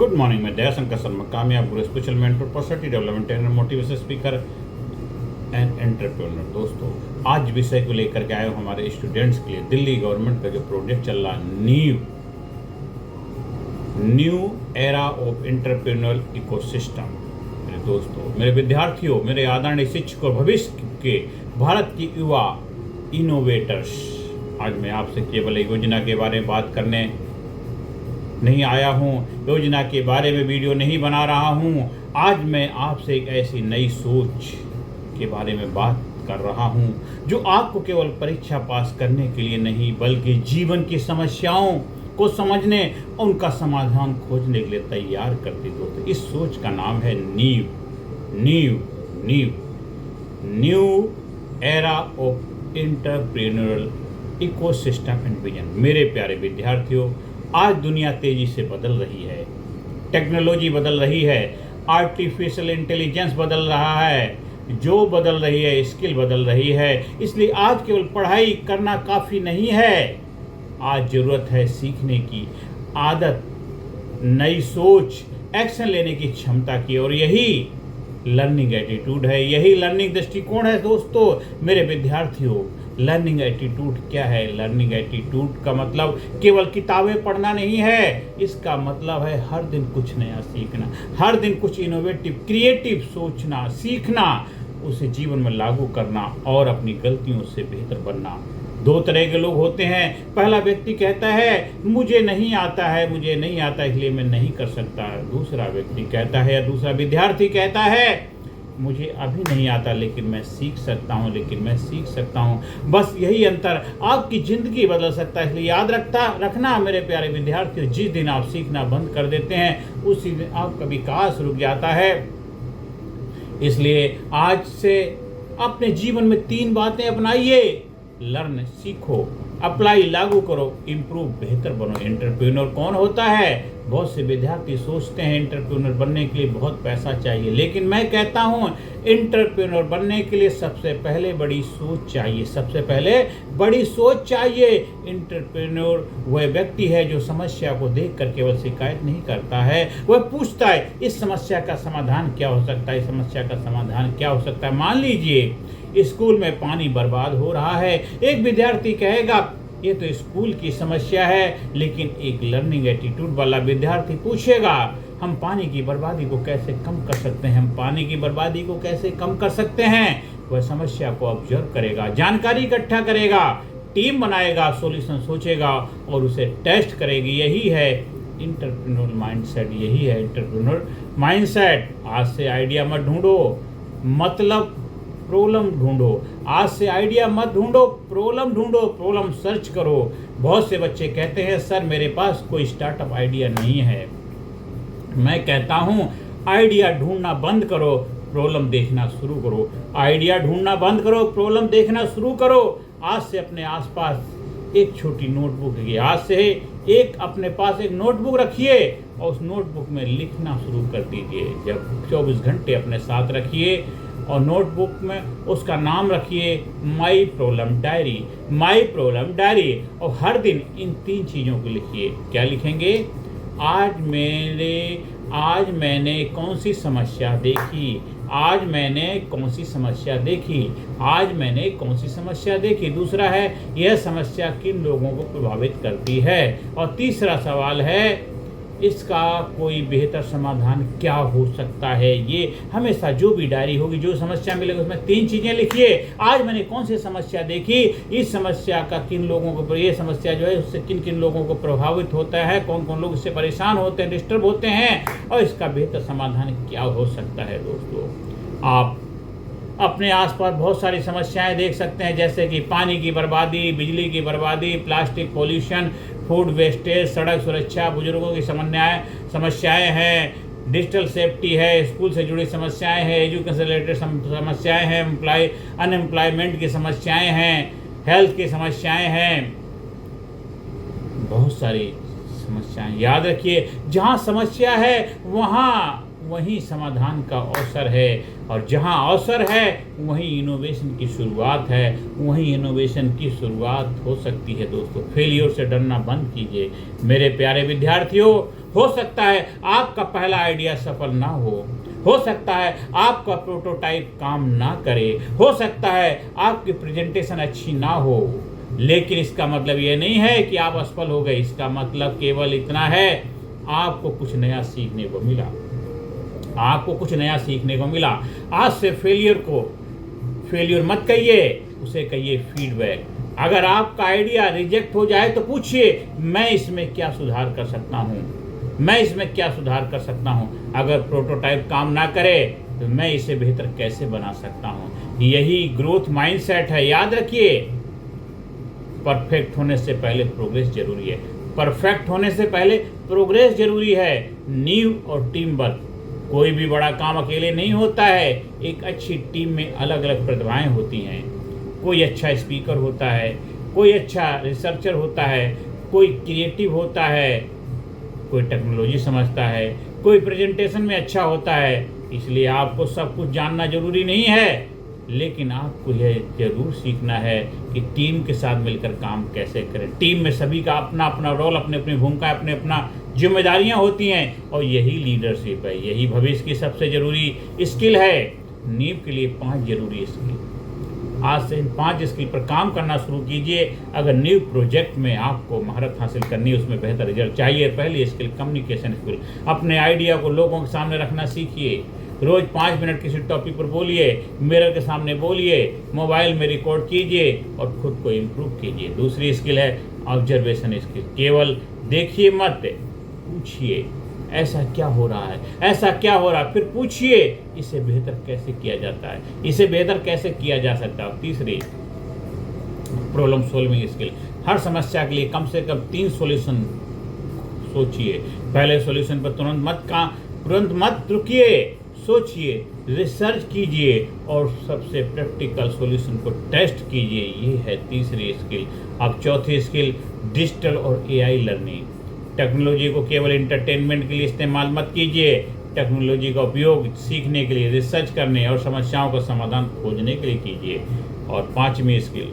Good morning, मैं दयाशंकर शर्मा, कामयाब गुरु, special mentor, personality development trainer, motivation speaker and entrepreneur. दोस्तों, आज विषय को लेकर के आए हूँ हमारे स्टूडेंट्स के लिए। दिल्ली गवर्नमेंट का जो प्रोजेक्ट चल रहा new era of entrepreneurial ecosystem. मेरे दोस्तों, मेरे विद्यार्थियों, मेरे आदरणीय शिक्षकों, भविष्य के भारत की युवा इनोवेटर्स, आज मैं आपसे केवल योजना के बारे में बात करने नहीं आया हूँ, योजना के बारे में वीडियो नहीं बना रहा हूँ। आज मैं आपसे एक ऐसी नई सोच के बारे में बात कर रहा हूँ जो आपको केवल परीक्षा पास करने के लिए नहीं, बल्कि जीवन की समस्याओं को समझने और उनका समाधान खोजने के लिए तैयार करती। दोस्तों, इस सोच का नाम है new era of entrepreneurial ecosystem and vision. मेरे प्यारे विद्यार्थियों, आज दुनिया तेजी से बदल रही है, टेक्नोलॉजी बदल रही है, आर्टिफिशियल इंटेलिजेंस बदल रहा है, जो बदल रही है स्किल बदल रही है। इसलिए आज केवल पढ़ाई करना काफ़ी नहीं है, आज ज़रूरत है सीखने की आदत, नई सोच, एक्शन लेने की क्षमता की, और यही लर्निंग एटीट्यूड है, यही लर्निंग दृष्टिकोण है। दोस्तों, मेरे विद्यार्थियों, लर्निंग एटीट्यूड क्या है? लर्निंग एटीट्यूड का मतलब केवल किताबें पढ़ना नहीं है, इसका मतलब है हर दिन कुछ नया सीखना, हर दिन कुछ इनोवेटिव क्रिएटिव सोचना, सीखना, उसे जीवन में लागू करना और अपनी गलतियों से बेहतर बनना। दो तरह के लोग होते हैं। पहला व्यक्ति कहता है मुझे नहीं आता इसलिए मैं नहीं कर सकता। दूसरा व्यक्ति कहता है, या दूसरा विद्यार्थी कहता है मुझे अभी नहीं आता लेकिन मैं सीख सकता हूँ। बस यही अंतर आपकी ज़िंदगी बदल सकता है। इसलिए याद रखना मेरे प्यारे विद्यार्थियों, जिस दिन आप सीखना बंद कर देते हैं उसी दिन आपका विकास रुक जाता है। इसलिए आज से अपने जीवन में 3 बातें अपनाइए: लर्न, सीखो, अप्लाई, लागू करो, इम्प्रूव, बेहतर बनो। एंटरप्रेन्योर कौन होता है? बहुत से विद्यार्थी सोचते हैं एंटरप्रेन्योर बनने के लिए बहुत पैसा चाहिए, लेकिन मैं कहता हूँ एंटरप्रेन्योर बनने के लिए सबसे पहले बड़ी सोच चाहिए। एंटरप्रेन्योर वह व्यक्ति है जो समस्या को देखकर केवल शिकायत नहीं करता है, वह पूछता है इस समस्या का समाधान क्या हो सकता है। मान लीजिए स्कूल में पानी बर्बाद हो रहा है। एक विद्यार्थी कहेगा ये तो स्कूल की समस्या है, लेकिन एक लर्निंग एटीट्यूड वाला विद्यार्थी पूछेगा हम पानी की बर्बादी को कैसे कम कर सकते हैं। वह समस्या को ऑब्जर्व करेगा, जानकारी इकट्ठा करेगा, टीम बनाएगा, सॉल्यूशन सोचेगा और उसे टेस्ट करेगी। यही है एंटरप्रेन्योर माइंडसेट। आज से आइडिया मत ढूंढो, मतलब प्रॉब्लम ढूंढो। आज से आइडिया मत ढूंढो, प्रॉब्लम सर्च करो। बहुत से बच्चे कहते हैं सर मेरे पास कोई स्टार्टअप आइडिया नहीं है। मैं कहता हूँ आइडिया ढूंढना बंद करो, प्रॉब्लम देखना शुरू करो। आइडिया ढूंढना बंद करो, प्रॉब्लम देखना शुरू करो। आज से अपने आसपास एक छोटी नोटबुक रखिए, अपने पास एक नोटबुक रखिए और उस नोटबुक में लिखना शुरू कर दीजिए। जब 24 घंटे अपने साथ रखिए और नोटबुक में उसका नाम रखिए माई प्रॉब्लम डायरी, और हर दिन इन 3 चीज़ों को लिखिए। क्या लिखेंगे? आज मैंने कौन सी समस्या देखी। दूसरा है यह समस्या किन लोगों को प्रभावित करती है, और तीसरा सवाल है इसका कोई बेहतर समाधान क्या हो सकता है। ये हमेशा जो भी डायरी होगी, जो समस्या मिलेगी, उसमें 3 चीज़ें लिखिए। आज मैंने कौन सी समस्या देखी, इस समस्या का किन लोगों को, ये समस्या जो है उससे किन किन लोगों को प्रभावित होता है, कौन कौन लोग इससे परेशान होते हैं, डिस्टर्ब होते हैं, और इसका बेहतर समाधान क्या हो सकता है। दोस्तों, आप अपने आसपास बहुत सारी समस्याएं देख सकते हैं, जैसे कि पानी की बर्बादी, बिजली की बर्बादी, प्लास्टिक पॉल्यूशन, फूड वेस्टेज, सड़क सुरक्षा, बुजुर्गों की समस्याएं हैं, डिजिटल सेफ्टी है, स्कूल से जुड़ी समस्याएं हैं, एजुकेशन से रिलेटेड समस्याएं हैं, अनएम्प्लॉयमेंट की समस्याएं हैं, हेल्थ की समस्याएं हैं, बहुत सारी समस्याएं। याद रखिए, जहाँ समस्या है वहीं समाधान का अवसर है, और जहां अवसर है वहीं इनोवेशन की शुरुआत है, वहीं इनोवेशन की शुरुआत हो सकती है। दोस्तों, फेलियर से डरना बंद कीजिए। मेरे प्यारे विद्यार्थियों, हो सकता है आपका पहला आइडिया सफल ना हो सकता है आपका प्रोटोटाइप काम ना करे, हो सकता है आपकी प्रेजेंटेशन अच्छी ना हो, लेकिन इसका मतलब ये नहीं है कि आप असफल हो गए। इसका मतलब केवल इतना है, आपको कुछ नया सीखने को मिला, आपको कुछ नया सीखने को मिला। आज से फेलियर मत कहिए, उसे कहिए फीडबैक। अगर आपका आइडिया रिजेक्ट हो जाए तो पूछिए, मैं इसमें क्या सुधार कर सकता हूँ, मैं इसमें क्या सुधार कर सकता हूँ। अगर प्रोटोटाइप काम ना करे तो मैं इसे बेहतर कैसे बना सकता हूँ। यही ग्रोथ माइंडसेट है। याद रखिए, परफेक्ट होने से पहले प्रोग्रेस जरूरी है, परफेक्ट होने से पहले प्रोग्रेस जरूरी है। नींव और टीम वर्क, कोई भी बड़ा काम अकेले नहीं होता है। एक अच्छी टीम में अलग अलग प्रतिभाएं होती हैं। कोई अच्छा स्पीकर होता है, कोई अच्छा रिसर्चर होता है, कोई क्रिएटिव होता है, कोई टेक्नोलॉजी समझता है, कोई प्रेजेंटेशन में अच्छा होता है। इसलिए आपको सब कुछ जानना जरूरी नहीं है, लेकिन आपको यह जरूर सीखना है कि टीम के साथ मिलकर काम कैसे करें। टीम में सभी का अपना अपना रोल, अपनी अपनी भूमिका, अपने अपना जिम्मेदारियां होती हैं, और यही लीडरशिप है। यही भविष्य की सबसे जरूरी स्किल है। नींव के लिए 5 जरूरी स्किल, आज से इन 5 स्किल पर काम करना शुरू कीजिए। अगर न्यू प्रोजेक्ट में आपको महारत हासिल करनी है, उसमें बेहतर रिजल्ट चाहिए, पहली स्किल कम्युनिकेशन स्किल। अपने आइडिया को लोगों के सामने रखना सीखिए। रोज 5 मिनट किसी टॉपिक पर बोलिए, मिरर के सामने बोलिए, मोबाइल में रिकॉर्ड कीजिए और खुद को इम्प्रूव कीजिए। दूसरी स्किल है ऑब्जर्वेशन स्किल। केवल देखिए मत, पूछिए ऐसा क्या हो रहा है, ऐसा क्या हो रहा है, फिर पूछिए इसे बेहतर कैसे किया जाता है, इसे बेहतर कैसे किया जा सकता है। तीसरी प्रॉब्लम सॉल्विंग स्किल। हर समस्या के लिए कम से कम 3 सॉल्यूशन सोचिए। पहले सॉल्यूशन पर तुरंत मत रुकिए, सोचिए, रिसर्च कीजिए और सबसे प्रैक्टिकल सॉल्यूशन को टेस्ट कीजिए। ये है तीसरी स्किल। अब चौथी स्किल डिजिटल और एआई लर्निंग। टेक्नोलॉजी को केवल एंटरटेनमेंट के लिए इस्तेमाल मत कीजिए। टेक्नोलॉजी का उपयोग सीखने के लिए, रिसर्च करने और समस्याओं का समाधान खोजने के लिए कीजिए। और 5वीं स्किल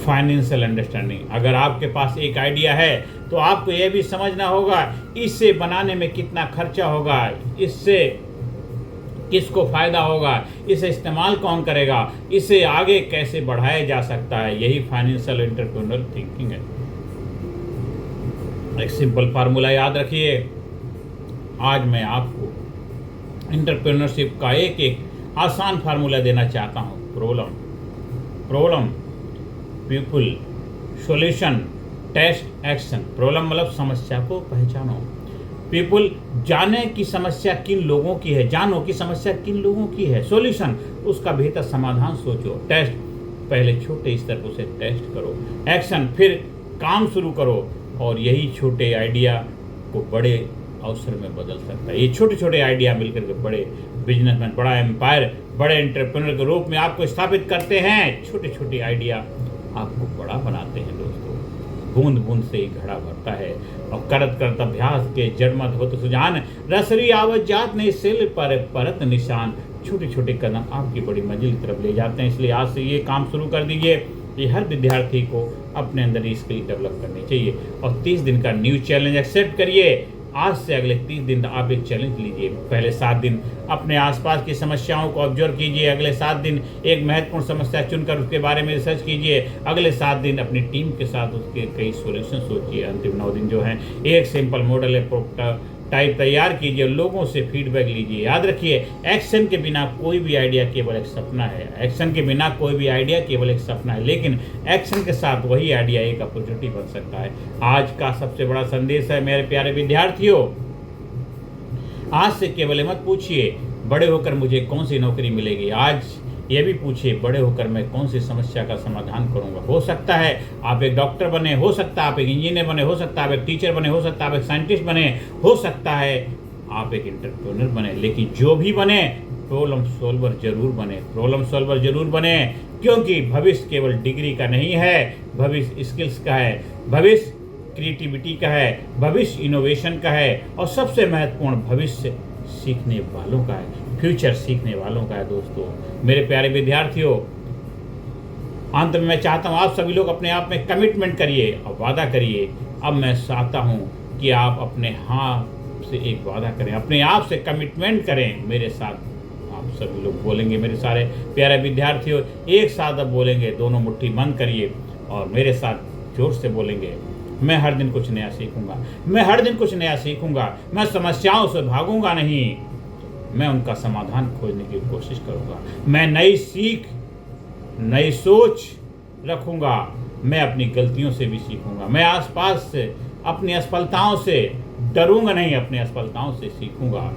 फाइनेंशियल अंडरस्टैंडिंग। अगर आपके पास एक आइडिया है तो आपको यह भी समझना होगा इसे बनाने में कितना खर्चा होगा, इससे किसको फायदा होगा, इसे इस्तेमाल कौन करेगा, इसे आगे कैसे बढ़ाया जा सकता है। यही फाइनेंशियल एंटरप्रेन्योर थिंकिंग है। एक सिंपल फार्मूला याद रखिए। आज मैं आपको एंटरप्रेन्योरशिप का एक आसान फार्मूला देना चाहता हूँ। Problem, people, solution, test, action. Problem मतलब समस्या को पहचानो। पीपल, जाने की समस्या किन लोगों की है, जानो कि समस्या किन लोगों की है। सॉल्यूशन, उसका बेहतर समाधान सोचो। टेस्ट, पहले छोटे स्तर पर उसे टेस्ट करो। एक्शन, फिर काम शुरू करो। और यही छोटे आइडिया को बड़े अवसर में बदल सकता है। ये छोटे छोटे आइडिया मिलकर के बड़े बिजनेसमैन, बड़ा एम्पायर, बड़े एंटरप्रेन्योर के रूप में आपको स्थापित करते हैं। छोटे छोटे आइडिया आपको बड़ा बनाते हैं दोस्तों। बूंद बूंद से ही घड़ा भरता है, और करत करत अभ्यास के जड़मत होत सुजान, रसरी आवत जात नहीं सिल पर परत निशान। छोटे छोटे कदम आपकी बड़ी मंजिल की तरफ ले जाते हैं। इसलिए आज से ये काम शुरू कर दीजिए। ये हर विद्यार्थी को अपने अंदर ये स्किल डेवलप करनी चाहिए। और 30 दिन का न्यू चैलेंज एक्सेप्ट करिए। आज से अगले 30 दिन आप एक चैलेंज लीजिए। पहले 7 दिन अपने आसपास की समस्याओं को ऑब्जर्व कीजिए। अगले 7 दिन एक महत्वपूर्ण समस्या चुनकर उसके बारे में रिसर्च कीजिए। अगले 7 दिन अपनी टीम के साथ उसके कई सॉल्यूशन सोचिए। अंतिम 9 दिन जो हैं एक सिंपल मॉडल है टाइप तैयार कीजिए, लोगों से फीडबैक लीजिए। याद रखिए, एक्शन के बिना कोई भी आइडिया केवल एक सपना है। एक्शन के बिना कोई भी आइडिया केवल एक सपना है, लेकिन एक्शन के साथ वही आइडिया एक अपॉर्चुनिटी बन सकता है। आज का सबसे बड़ा संदेश है मेरे प्यारे विद्यार्थियों, आज से केवल मत पूछिए बड़े होकर मुझे कौन सी नौकरी मिलेगी, आज ये भी पूछिए बड़े होकर मैं कौन सी समस्या का समाधान करूंगा। हो सकता है आप एक डॉक्टर बने, हो सकता है आप एक इंजीनियर बने, हो सकता है आप एक टीचर बने, हो सकता है आप एक साइंटिस्ट बने, हो सकता है आप एक एंटरप्रेन्योर बने, लेकिन जो भी बने प्रॉब्लम सॉल्वर जरूर बने। प्रॉब्लम सॉल्वर जरूर बने, क्योंकि भविष्य केवल डिग्री का नहीं है, भविष्य स्किल्स का है। भविष्य क्रिएटिविटी का है, भविष्य इनोवेशन का है और सबसे महत्वपूर्ण भविष्य सीखने वालों का है, फ्यूचर सीखने वालों का है। दोस्तों, मेरे प्यारे विद्यार्थियों, अंत में मैं चाहता हूँ आप सभी लोग अपने आप में कमिटमेंट करिए और वादा करिए। अब मैं चाहता हूँ कि आप अपने हाथ से एक वादा करें, अपने आप से कमिटमेंट करें मेरे साथ। आप सभी लोग बोलेंगे, मेरे सारे प्यारे विद्यार्थियों एक साथ अब बोलेंगे, दोनों मुट्ठी बंद करिए और मेरे साथ जोर से बोलेंगे, मैं हर दिन कुछ नया सीखूंगा, मैं हर दिन कुछ नया सीखूंगा, मैं समस्याओं से भागूंगा नहीं, मैं उनका समाधान खोजने की कोशिश करूंगा, मैं नई सीख, नई सोच रखूंगा, मैं अपनी गलतियों से भी सीखूंगा, मैं आसपास से अपनी असफलताओं से डरूंगा नहीं, अपनी असफलताओं से सीखूंगा,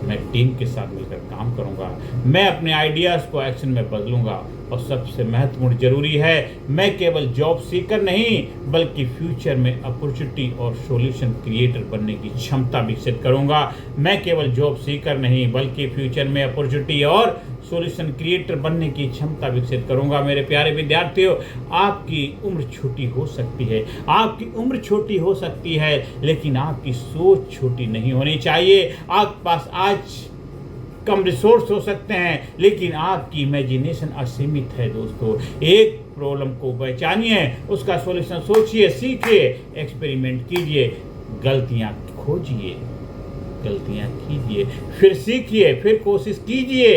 मैं टीम के साथ मिलकर काम करूंगा, मैं अपने आइडियाज़ को एक्शन में बदलूंगा और सबसे महत्वपूर्ण जरूरी है, मैं केवल जॉब सीकर नहीं बल्कि फ्यूचर में अपॉर्चुनिटी और सॉल्यूशन क्रिएटर बनने की क्षमता विकसित करूंगा। मैं केवल जॉब सीकर नहीं बल्कि फ्यूचर में अपॉर्चुनिटी और सॉल्यूशन क्रिएटर बनने की क्षमता विकसित करूंगा। मेरे प्यारे विद्यार्थियों, आपकी उम्र छोटी हो सकती है, आपकी उम्र छोटी हो सकती है, लेकिन आपकी सोच छोटी नहीं होनी चाहिए। आपके पास आज कम रिसोर्स हो सकते हैं, लेकिन आपकी इमेजिनेशन असीमित है। दोस्तों, एक प्रॉब्लम को पहचानिए, उसका सॉल्यूशन सोचिए, सीखिए, एक्सपेरिमेंट कीजिए, गलतियां खोजिए, गलतियां कीजिए, फिर सीखिए, फिर कोशिश कीजिए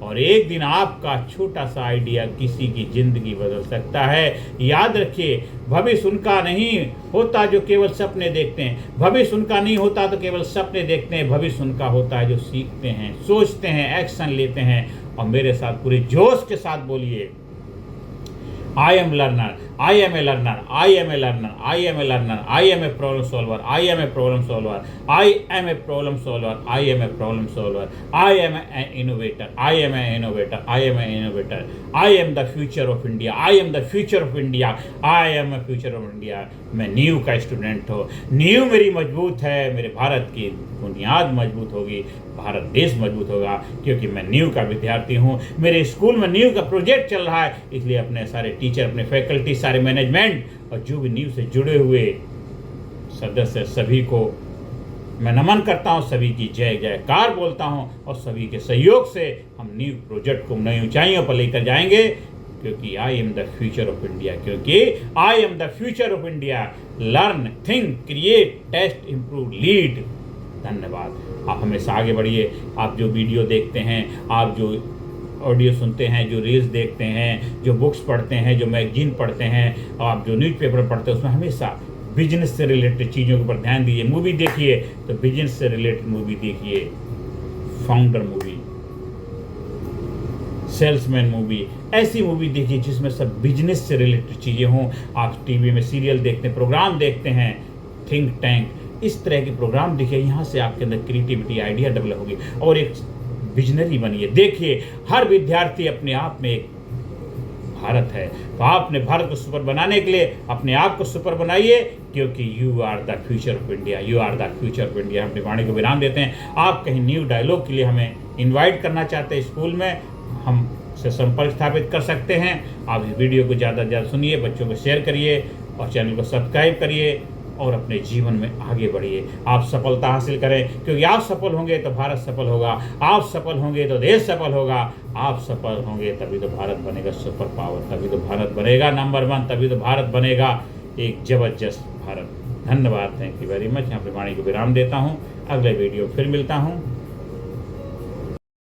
और एक दिन आपका छोटा सा आइडिया किसी की जिंदगी बदल सकता है। याद रखिए, भविष्य उनका नहीं होता जो केवल सपने देखते हैं, भविष्य उनका नहीं होता तो केवल सपने देखते हैं, भविष्य उनका होता है जो सीखते हैं, सोचते हैं, एक्शन लेते हैं। और मेरे साथ पूरे जोश के साथ बोलिए, I am learner, I am a learner, I am a learner, I am a learner, I am a problem solver, I am a problem solver, I am a problem solver, I am a problem solver, I am an innovator, I am an innovator, I am an innovator, I am the future of India, I am the future of India, I am a future of India। मैं new का student हूँ, new मेरी मजबूत है, मेरे भारत की बुनियाद मजबूत होगी, भारत देश मजबूत होगा, क्योंकि मैं न्यू का विद्यार्थी हूँ। मेरे स्कूल में न्यू का प्रोजेक्ट चल रहा है, इसलिए अपने सारे टीचर, अपने फैकल्टी, सारे मैनेजमेंट और जो भी न्यू से जुड़े हुए सदस्य सभी को मैं नमन करता हूँ, सभी की जय जयकार बोलता हूँ और सभी के सहयोग से हम न्यू प्रोजेक्ट को नई ऊंचाइयों पर लेकर जाएंगे, क्योंकि I am the future of India, क्योंकि I am the future of India. Learn, think, create, test, improve, lead. धन्यवाद। आप हमेशा आगे बढ़िए। आप जो वीडियो देखते हैं, आप जो ऑडियो सुनते हैं, जो रील्स देखते हैं, जो बुक्स पढ़ते हैं, जो मैगजीन पढ़ते हैं, आप जो न्यूज़पेपर पढ़ते हैं, उसमें हमेशा बिजनेस से रिलेटेड चीज़ों के ऊपर ध्यान दीजिए। मूवी देखिए तो बिजनेस से रिलेटेड मूवी देखिए, फाउंडर मूवी, सेल्समैन मूवी, ऐसी मूवी देखिए जिसमें सब बिजनेस से रिलेटेड चीज़ें हों। आप टीवी में सीरियल देखते हैं, प्रोग्राम देखते हैं, थिंक टैंक, इस तरह के प्रोग्राम देखिए, यहाँ से आपके अंदर क्रिएटिविटी, आइडिया डेवलप होगी और एक विजनरी बनिए। देखिए, हर विद्यार्थी अपने आप में एक भारत है, तो आप अपने भारत को सुपर बनाने के लिए अपने आप को सुपर बनाइए, क्योंकि you are the future of India, you are the future of India. हम अपनी वाणी को विराम देते हैं। आप कहीं न्यू डायलॉग के लिए हमें इन्वाइट करना चाहते हैं स्कूल में, हम से संपर्क स्थापित कर सकते हैं। आप इस वीडियो को ज़्यादा से ज़्यादा सुनिए, बच्चों को शेयर करिए और चैनल को सब्सक्राइब करिए और अपने जीवन में आगे बढ़िए। आप सफलता हासिल करें, क्योंकि आप सफल होंगे तो भारत सफल होगा, आप सफल होंगे तो देश सफल होगा, आप सफल होंगे तभी तो भारत बनेगा सुपर पावर, तभी तो भारत बनेगा नंबर 1, तभी तो भारत बनेगा एक जबरदस्त भारत। धन्यवाद, थैंक यू वेरी मच। यहाँ पे वाणी को विराम देता हूँ। अगले वीडियो फिर मिलता हूँ।